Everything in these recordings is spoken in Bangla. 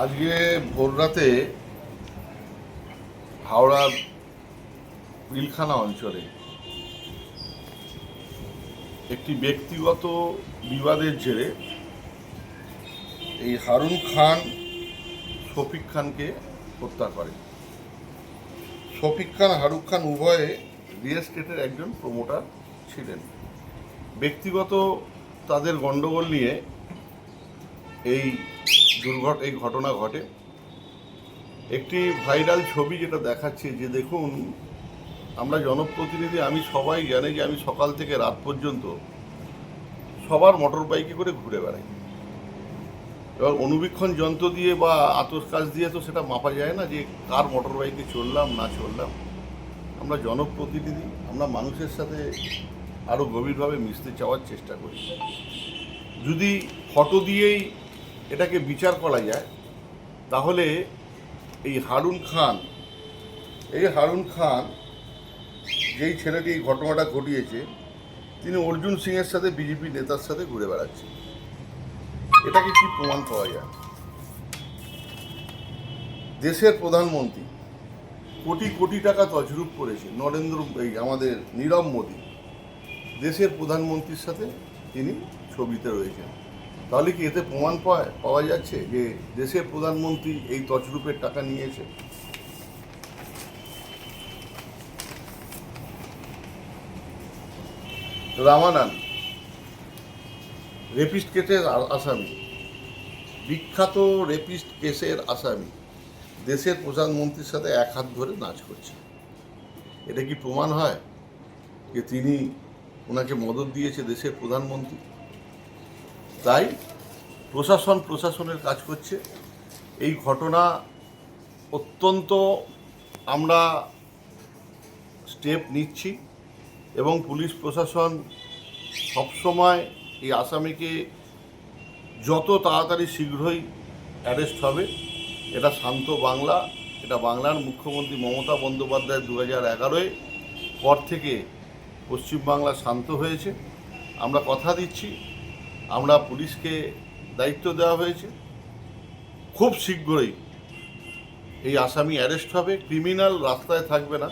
আজকে ভোররাতে হাওড়ার পিলখানা অঞ্চলে একটি ব্যক্তিগত বিবাদের জেরে এই হারুন খান শফিক খানকে হত্যা করে। শফিক খান হারুন খান উভয়ে রিয়েল এস্টেটের একজন প্রমোটার ছিলেন। ব্যক্তিগত তাদের গণ্ডগোল নিয়ে এই ঘটনা ঘটে। একটি ভাইরাল ছবি যেটা দেখাচ্ছে যে দেখুন, আমরা জনপ্রতিনিধি, আমি সবাই জানে যে আমি সকাল থেকে রাত পর্যন্ত সবার মোটর বাইকে করে ঘুরে বেড়াই। এবার অনুবীক্ষণ যন্ত্র দিয়ে বা আতসকাচ দিয়ে তো সেটা মাপা যায় না যে কার মোটর বাইকে চললাম না চললাম। আমরা জনপ্রতিনিধি, আমরা মানুষের সাথে আরও গভীরভাবে মিশতে চাওয়ার চেষ্টা করি। যদি ফটো দিয়েই এটাকে বিচার করা যায় তাহলে এই হারুন খান যেই ছেলেটি এই ঘটনাটা ঘটিয়েছে, তিনি অর্জুন সিংয়ের সাথে বিজেপি নেতার সাথে ঘুরে বেড়াচ্ছে। এটাকে কি প্রমাণ পাওয়া যায়? দেশের প্রধানমন্ত্রী কোটি কোটি টাকা তছরূপ করেছে আমাদের নীরব মোদী দেশের প্রধানমন্ত্রীর সাথে তিনি ছবিতে রয়েছেন। তাহলে কি এতে প্রমাণ পাওয়া যাচ্ছে যে দেশের প্রধানমন্ত্রী এই তছরূপের টাকা নিয়েছে? রামানান রেপিস্ট কেসের আসামি, বিখ্যাত রেপিস্ট কেসের আসামি দেশের প্রধানমন্ত্রীর সাথে এক হাত ধরে নাচ করছে। এটা কি প্রমাণ হয় যে তিনি ওনাকে মদত দিয়েছে দেশের প্রধানমন্ত্রী? তাই প্রশাসনের কাজ করছে। এই ঘটনা অত্যন্ত আমরা স্টেপ নিচ্ছি এবং পুলিশ প্রশাসন সবসময় এই আসামিকে যত তাড়াতাড়ি শীঘ্রই অ্যারেস্ট হবে। এটা শান্ত বাংলা, এটা বাংলার মুখ্যমন্ত্রী মমতা বন্দ্যোপাধ্যায় 2011-এ পর থেকে পশ্চিমবাংলা শান্ত হয়েছে। আমরা কথা দিচ্ছি, আমরা পুলিশকে দায়িত্ব দেওয়া হয়েছে, খুব শীঘ্রই এই আসামি অ্যারেস্ট হবে। ক্রিমিনাল রাস্তায় থাকবে না,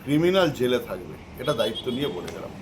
ক্রিমিনাল জেলে থাকবে। এটা দায়িত্ব নিয়ে বলে গেলাম।